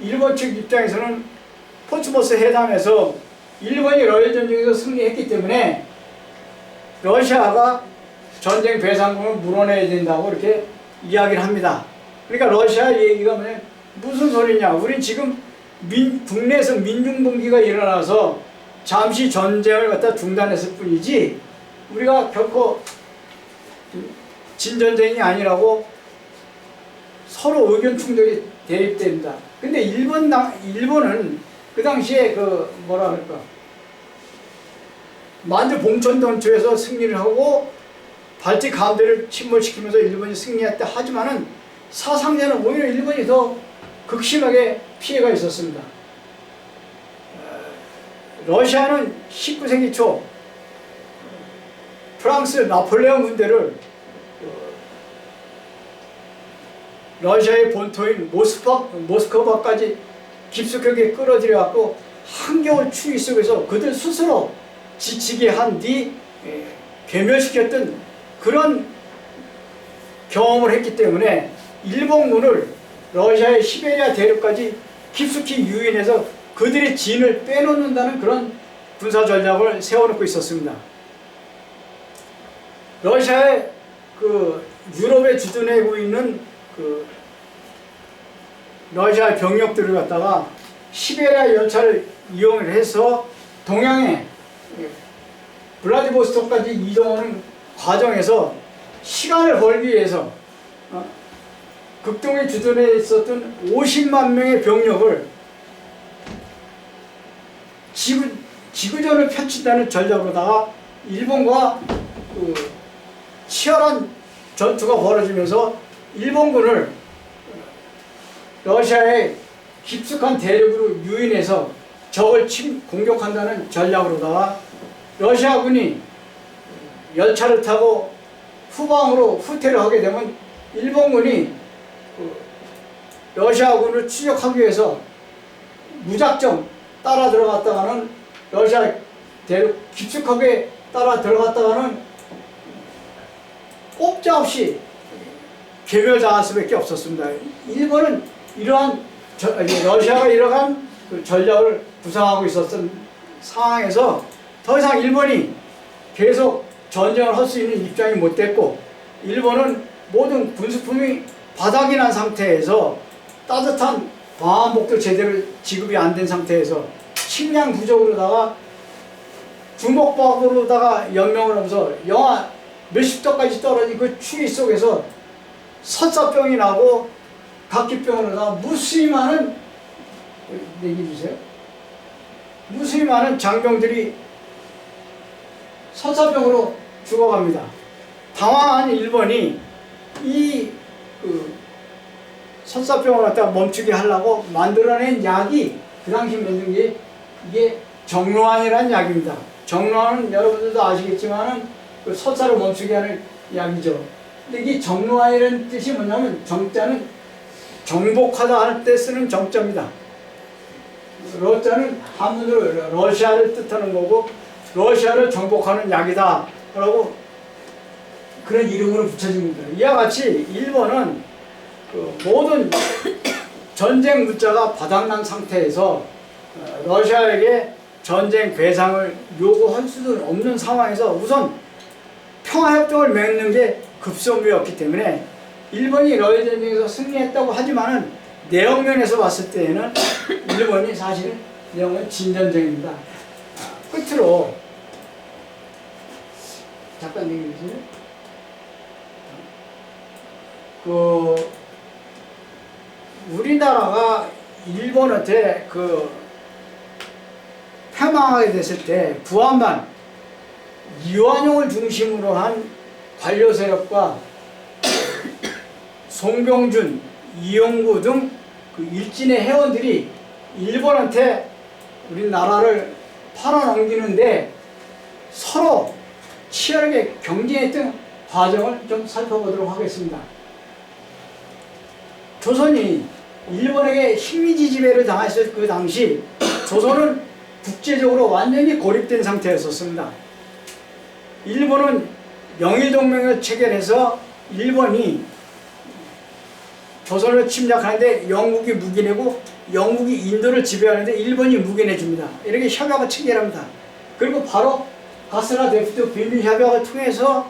일본 측 입장에서는 포츠모스 회담에서 일본이 러일 전쟁에서 승리했기 때문에 러시아가 전쟁 배상금을 물어내야 된다고 이렇게 이야기를 합니다. 그러니까 러시아 얘기가 뭐냐, 무슨 소리냐, 우린 지금 국내에서 민중분기가 일어나서 잠시 전쟁을 갖다 중단했을 뿐이지 우리가 결코 진전쟁이 아니라고 서로 의견 충돌이 대립됩니다. 근데 일본은 그 당시에 그 뭐라 그럴까, 만주 봉천전투에서 승리를 하고 발틱 함대를 침몰시키면서 일본이 승리했다 하지만은 사상자는 오히려 일본이 더 극심하게 피해가 있었습니다. 러시아는 19세기 초 프랑스 나폴레옹 군대를 러시아의 본토인 모스크바까지 깊숙하게 끌어들여갖고 한겨울 추위 속에서 그들 스스로 지치게 한 뒤 괴멸시켰던 그런 경험을 했기 때문에 일본군을 러시아의 시베리아 대륙까지 깊숙이 유인해서 그들의 진을 빼놓는다는 그런 군사 전략을 세워놓고 있었습니다. 러시아의 그 유럽에 주둔하고 있는 그 러시아 병력들을 갖다가 시베리아 열차를 이용을 해서 동양에 블라디보스토크까지 이동하는 과정에서 시간을 벌기 위해서 극동에 주둔해 있었던 50만 명의 병력을 지구전을 펼친다는 전략으로다가 일본과 그 치열한 전투가 벌어지면서 일본군을 러시아의 깊숙한 대륙으로 유인해서 적을 공격한다는 전략으로다가 러시아군이 열차를 타고 후방으로 후퇴를 하게 되면 일본군이 러시아군을 추적하기 위해서 무작정 따라 들어갔다가는 러시아 대륙 깊숙하게 따라 들어갔다가는 꼼짝없이 괴멸당할 수밖에 없었습니다. 일본은 러시아가 이러한 그 전략을 구상하고 있었던 상황에서 더 이상 일본이 계속 전쟁을 할 수 있는 입장이 못 됐고, 일본은 모든 군수품이 바닥이 난 상태에서 따뜻한 방한복도 제대로 지급이 안 된 상태에서 식량 부족으로다가 중복박으로다가 연명을 하면서 영하 몇십 도까지 떨어진 그 추위 속에서 설사병이 나고 각기병으로다가 무수히 많은, 얘기해주세요, 무수히 많은 장병들이 설사병으로 죽어갑니다. 당황한 일본이 이 설사병을 갖다가 멈추게 하려고 만들어낸 약이 그 당시 만든 게 이게 정로환이라는 약입니다. 정로환은 여러분들도 아시겠지만은 그 설사를 멈추게 하는 약이죠. 근데 이게 정로환이라는 뜻이 뭐냐면 정자는 정복하다 할 때 쓰는 정자입니다. 러자는 한문으로 러시아를 뜻하는 거고 러시아를 정복하는 약이다 라고 그런 이름으로 붙여진 겁니다. 이와 같이 일본은 그 모든 전쟁 물자가 바닥난 상태에서 러시아에게 전쟁 배상을 요구할 수도 없는 상황에서 우선 평화협정을 맺는 게 급선무였기 때문에 일본이 러일 전쟁에서 승리했다고 하지만은 내용면에서 봤을 때에는 일본이 사실 내용은 진전쟁입니다. 끝으로 잠깐 얘기해주세요. 우리나라가 일본한테 패망하게 됐을 때 부함만 이완용을 중심으로 한 관료 세력과 송병준, 이용구 등 그 일진의 회원들이 일본한테 우리나라를 팔아넘기는데 서로 치열하게 경쟁했던 과정을 좀 살펴보도록 하겠습니다. 조선이 일본에게 식민지 지배를 당했을 그 당시 조선은 국제적으로 완전히 고립된 상태였었습니다. 일본은 영일동맹을 체결해서 일본이 조선을 침략하는데 영국이 무기내고 영국이 인도를 지배하는데 일본이 묵인해 줍니다. 이렇게 협약을 체결합니다. 그리고 바로 가스라 데프트 비밀 협약을 통해서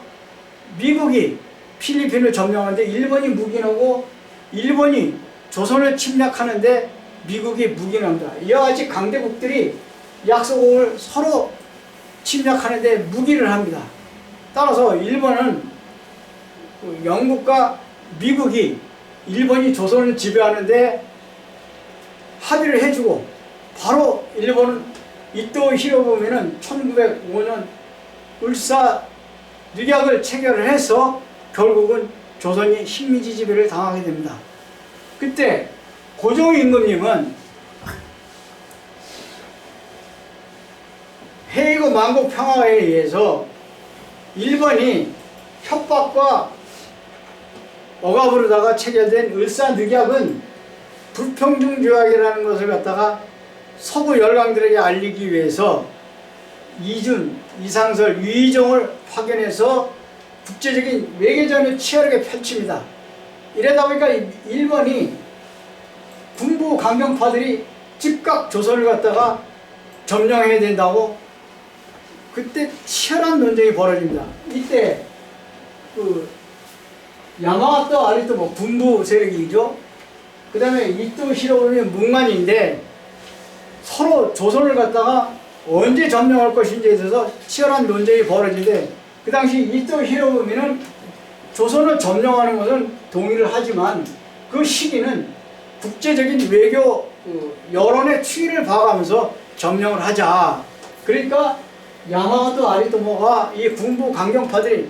미국이 필리핀을 점령하는데 일본이 묵인하고 일본이 조선을 침략하는데 미국이 묵인합니다. 이와 같이 강대국들이 약소국을 서로 침략하는데 묵인을 합니다. 따라서 일본은 영국과 미국이 일본이 조선을 지배하는데 합의를 해주고 바로 일본은 이토 히로부미는 1905년 울사 늑약을 체결을 해서 결국은 조선이 식민지 지배를 당하게 됩니다. 그때 고종임금님은 헤이그 만국 평화에 의해서 일본이 협박과 억압으로다가 체결된 을사늑약은 불평등 조약이라는 것을 갖다가 서구 열강들에게 알리기 위해서 이준, 이상설, 유의종을 파견해서 국제적인 외교전을 치열하게 펼칩니다. 이러다 보니까 일본이 군부 강경파들이 즉각 조선을 갖다가 점령해야 된다고 그때 치열한 논쟁이 벌어집니다. 이때 야마가토 아리토모 군부 세력이죠. 그 다음에 이토 히로부미 묵만인데 서로 조선을 갖다가 언제 점령할 것인지에 대해서 치열한 논쟁이 벌어지는데 그 당시 이토 히로부미는 조선을 점령하는 것은 동의를 하지만 그 시기는 국제적인 외교 여론의 추이를 봐가면서 점령을 하자. 그러니까 야마가토 아리토모가 이 군부 강경파들이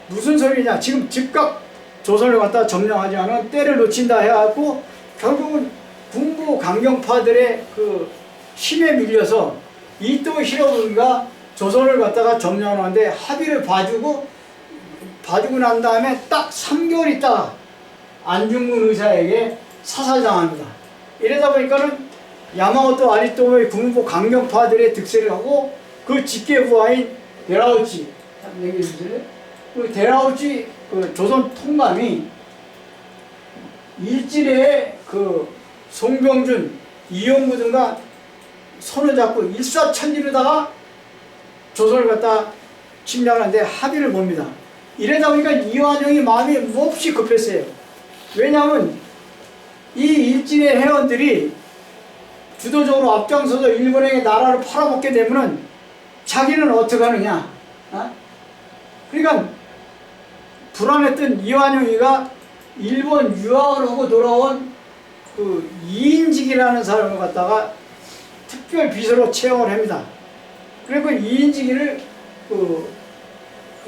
무슨 소리냐, 지금 즉각 조선을 갖다 점령하지 않으면 때를 놓친다 해갖고 결국은 군부 강경파들의 그 힘에 밀려서 이토 히로부미가 조선을 갖다가 점령하는데 합의를 봐주고 난 다음에 딱 3개월 있다가 안중근 의사에게 사살당합니다. 이러다 보니까는 야마모토 아리토모의 군부 강경파들의 득세를 하고 그 직계부하인 데라우치, 그 데라우치 그 조선 통감이 일진의 그 송병준, 이용구 등과 손을 잡고 일사천리로다가 조선을 갖다 침략하는데 합의를 봅니다. 이러다 보니까 이완용이 마음이 몹시 급했어요. 왜냐하면 이 일진의 회원들이 주도적으로 앞장서서 일본에게 나라를 팔아먹게 되면은 자기는 어떻게 하느냐. 그러니까 불안했던 이완용이가 일본 유학을 하고 돌아온 그 이인직이라는 사람을 갖다가 특별 비서로 채용을 합니다. 그리고 이인직이를 그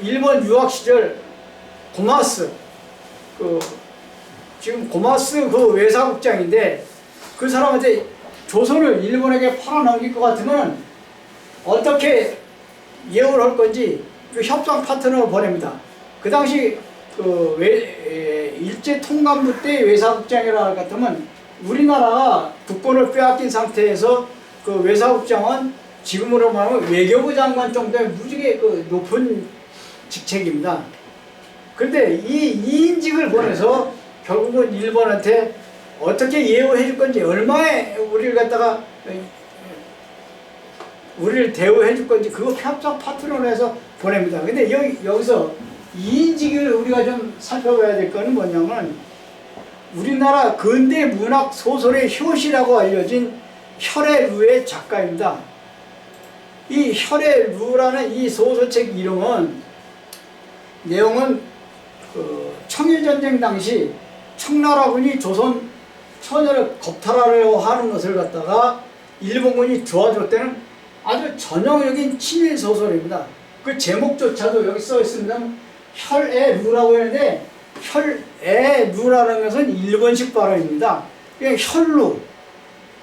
일본 유학 시절 고마스 지금 고마스 그 외사국장인데 그 사람한테 조선을 일본에게 팔아넘길 것 같으면 어떻게 예우를 할 건지 그 협상 파트너를 보냅니다. 그 당시 그 일제 통감부 때 외사국장이라 할 것 같으면 우리나라가 국권을 빼앗긴 상태에서 그 외사국장은 지금으로 말하면 외교부 장관 정도의 무지개 그 높은 직책입니다. 그런데 이 이인직을 보내서 결국은 일본한테 어떻게 예우해 줄 건지, 얼마에 우리를 갖다가 우리를 대우해 줄 건지 그거 협상 파트너로 해서 보냅니다. 근데 여기서 이인직을 우리가 좀 살펴봐야 될 거는 뭐냐면 우리나라 근대 문학 소설의 효시라고 알려진 혈애루의 작가입니다. 이 혈애루라는 이 소설책 이름은 내용은 그 청일전쟁 당시 청나라군이 조선 처녀를 겁탈하려 하는 것을 갖다가 일본군이 도와줬다는 아주 전형적인 친일 소설입니다. 그 제목조차도 여기 써 있습니다. 혈애루라고 하는데 혈애루라는 것은 일본식 발음입니다. 혈루,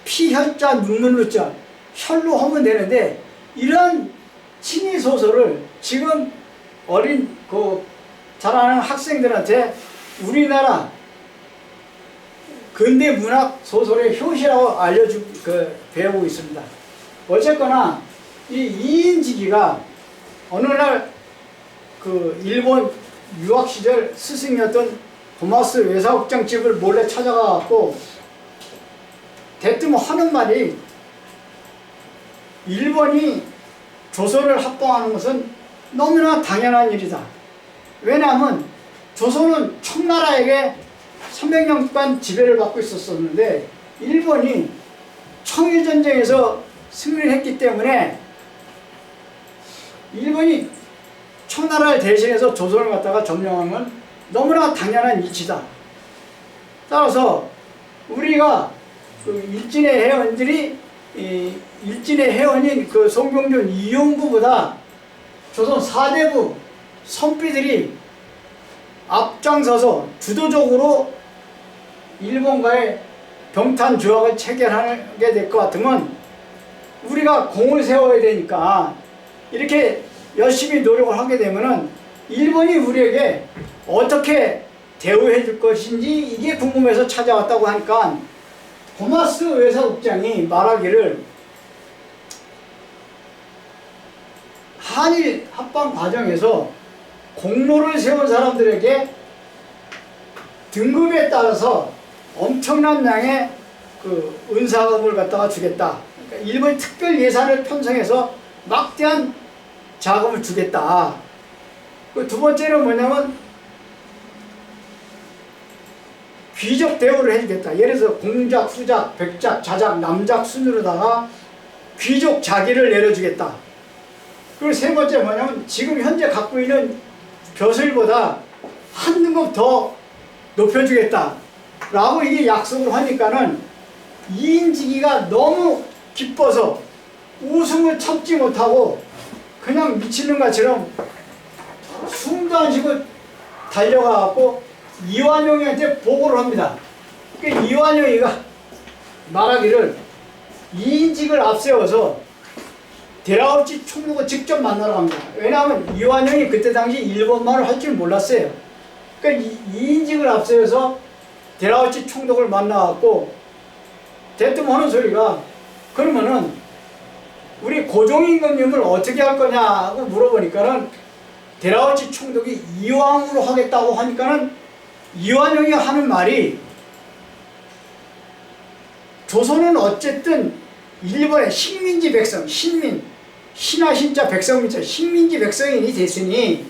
피혈자, 눈물루자, 혈루 하면 되는데 이런 친일 소설을 지금 어린 그 자라는 학생들한테 우리나라 근대 문학 소설의 효시라고 배우고 있습니다. 어쨌거나 이 이인지기가 어느 날 그 일본 유학 시절 스승이었던 도마스 외사국장 집을 몰래 찾아가 갖고 대뜸 하는 말이 일본이 조선을 합봉하는 것은 너무나 당연한 일이다. 왜냐하면 조선은 청나라에게 300년간 지배를 받고 있었었는데 일본이 청일전쟁에서 승리를 했기 때문에 일본이 청나라를 대신해서 조선을 갖다가 점령한 건 너무나 당연한 이치다. 따라서 우리가 그 일진의 회원들이 일진의 회원인 그 송병준 이용구보다 조선 4대부 선비들이 앞장서서 주도적으로 일본과의 병탄 조약을 체결하게 될 것 같으면 우리가 공을 세워야 되니까 이렇게 열심히 노력을 하게 되면은 일본이 우리에게 어떻게 대우해 줄 것인지 이게 궁금해서 찾아왔다고 하니까 도마스 외사국장이 말하기를 한일 합방 과정에서 공로를 세운 사람들에게 등급에 따라서 엄청난 양의 그 은사금을 갖다가 주겠다. 그러니까 일본이 특별 예산을 편성해서 막대한 자금을 주겠다. 그 두 번째는 뭐냐면 귀족 대우를 해주겠다. 예를 들어서 공작, 후작, 백작, 자작, 남작 순으로다가 귀족 자기를 내려주겠다. 그리고 세 번째 뭐냐면 지금 현재 갖고 있는 벼슬보다 한 등급 더 높여주겠다. 라고 이게 약속을 하니까는 이인직이가 너무 기뻐서 웃음을 참지 못하고 그냥 미치는 것처럼 숨도 안 쉬고 달려가갖고 이완용이한테 보고를 합니다. 그러니까 이완용이가 말하기를 이인직을 앞세워서 데라우치 총독을 직접 만나러 갑니다. 왜냐하면 이완용이 그때 당시 일본말을 할 줄 몰랐어요. 그러니까 이인직을 앞세워서 데라우치 총독을 만나갖고 대뜸 하는 소리가 그러면은 우리 고종임금님을 어떻게 할 거냐고 물어보니까는 데라우치 총독이 이왕으로 하겠다고 하니까는 이완용이 하는 말이 조선은 어쨌든 일본의 식민지 백성, 신민, 신하 신자 백성민자 식민지 백성인이 됐으니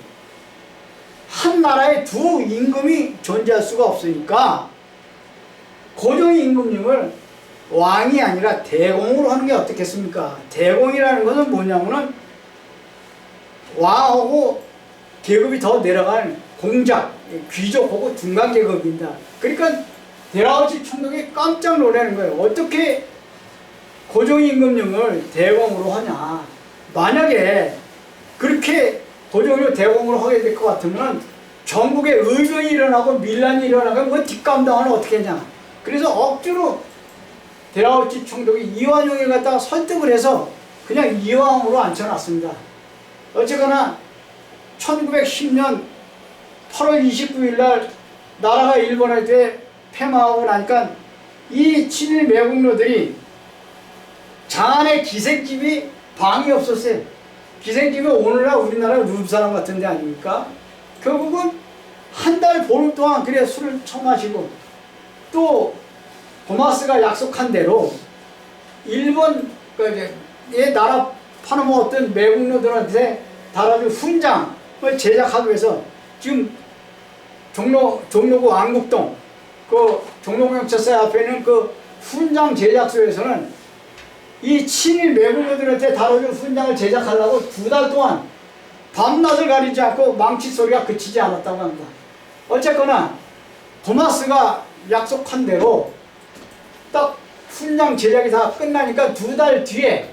한 나라에 두 임금이 존재할 수가 없으니까 고종 임금님을 왕이 아니라 대공으로 하는 게 어떻겠습니까? 대공이라는 것은 뭐냐면은 왕하고 계급이 더 내려간 공작, 귀족하고 중간 계급입니다. 그러니까 데라우치 총독이 깜짝 놀라는 거예요. 어떻게 고종 임금님을 대공으로 하냐? 만약에 그렇게 고종을 대공으로 하게 될 것 같으면 전국에 의변이 일어나고 밀란이 일어나고 뭐 뒷감당을 어떻게 하냐? 그래서 억지로 데라우치 총독이 이완용을 갖다가 설득을 해서 그냥 이왕으로 앉혀놨습니다. 어쨌거나 1910년 8월 29일 날 나라가 일본한테 패망하고 나니까 이 친일 매국노들이 장안에 기생집이 방이 없었어요. 기생집이 오늘날 우리나라 룸사람 같은 데 아닙니까? 결국은 한 달 보름 동안 그래 술을 처마시고 또 도마스가 약속한 대로 일본 의 나라 팔아먹었던 매국노들한테 달아줄 훈장을 제작하기 위해서 지금 종로구 안국동 그 종로경찰서 앞에 있는 그 훈장 제작소에서는 이 친일 매국노들한테 달아줄 훈장을 제작하려고 2달 동안 밤낮을 가리지 않고 망치 소리가 그치지 않았다고 합니다. 어쨌거나 도마스가 약속한 대로 딱 훈장 제작이 다 끝나니까 2달 뒤에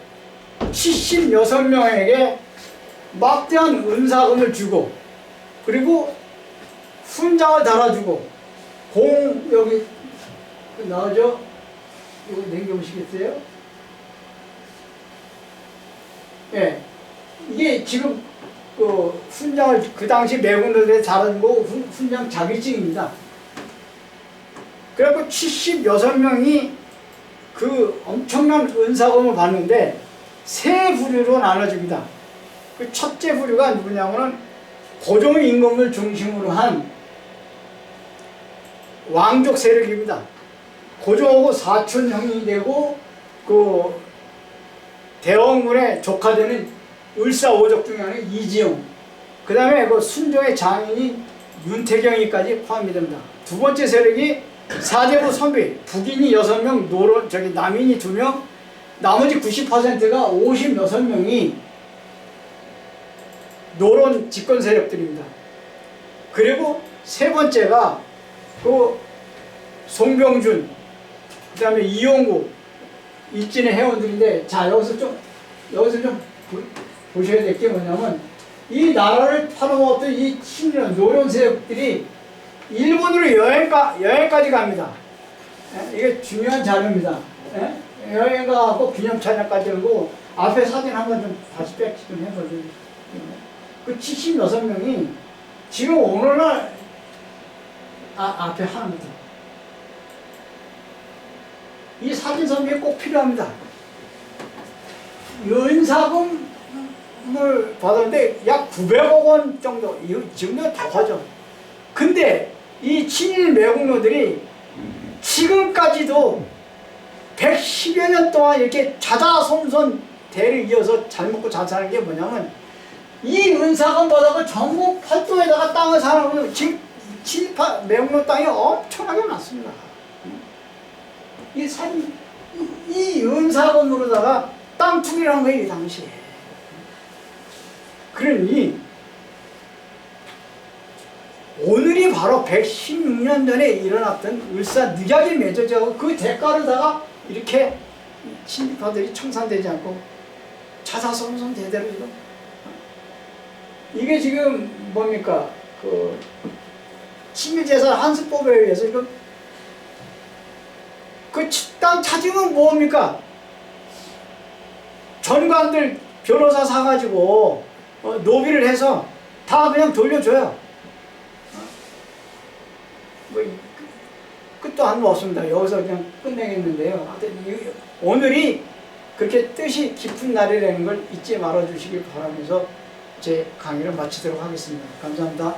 76명에게 막대한 은사금을 주고 그리고 훈장을 달아주고 여기 나오죠? 이거 넘겨보시겠어요? 예, 이게 지금 그 훈장을 그 당시 매국노들에 달아준 거 훈장 자격증입니다. 그래갖고 76명이 그 엄청난 은사금을 받는데 세 부류로 나눠집니다. 그 첫째 부류가 누구냐면은 고종 임금을 중심으로 한 왕족 세력입니다. 고종하고 사촌 형이 되고 그 대원군의 조카 되는 을사오적 중에 하나는 이지용, 그 다음에 그 순종의 장인인 윤태경이까지 포함이 됩니다. 두 번째 세력이 사대부 선비, 북인이 6명, 남인이 2명, 나머지 90%가 56명이 노론 집권 세력들입니다. 그리고 세 번째가 그 송병준, 그 다음에 이용구, 일진의 회원들인데, 자, 여기서 좀 보셔야 될 게 뭐냐면, 이 나라를 팔아먹었던 이 친일 노련 세력들이 일본으로 여행까지 갑니다. 예? 이게 중요한 자료입니다. 예? 여행 가고 기념촬영까지 하고, 앞에 사진 한번 좀 다시 백치 좀 해보세요. 그 76명이 지금 오늘날, 앞에 하나부터. 이 사진 선비에 꼭 필요합니다. 연사금을 받았는데 약 900억 원 정도, 지금도 더 하죠. 근데 이 친일 매국노들이 지금까지도 110여 년 동안 이렇게 자자손손 대를 이어서 잘 먹고 잘 사는 게 뭐냐면, 이 은사금 바닥을 전부 팔도에다가 땅을 사놓으면 지금 친일파 매국노 땅이 엄청나게 많습니다. 이 은사금으로다가 땅 투기라는 거예요, 이 당시에. 그러니 오늘이 바로 116년 전에 일어났던 을사늑약이 맺어져, 그 대가로다가 이렇게 친일파들이 청산되지 않고 자자손손 대대로 지금, 이게 지금 뭡니까, 그 친일재산 한수법에 의해서 이거 그 땅 찾으면 뭡니까? 전관들 변호사 사가지고 노비를 해서 다 그냥 돌려줘요. 뭐 끝도 안 없습니다. 여기서 그냥 끝내겠는데요. 하여튼 오늘이 그렇게 뜻이 깊은 날이라는 걸 잊지 말아 주시길 바라면서 제 강의를 마치도록 하겠습니다. 감사합니다.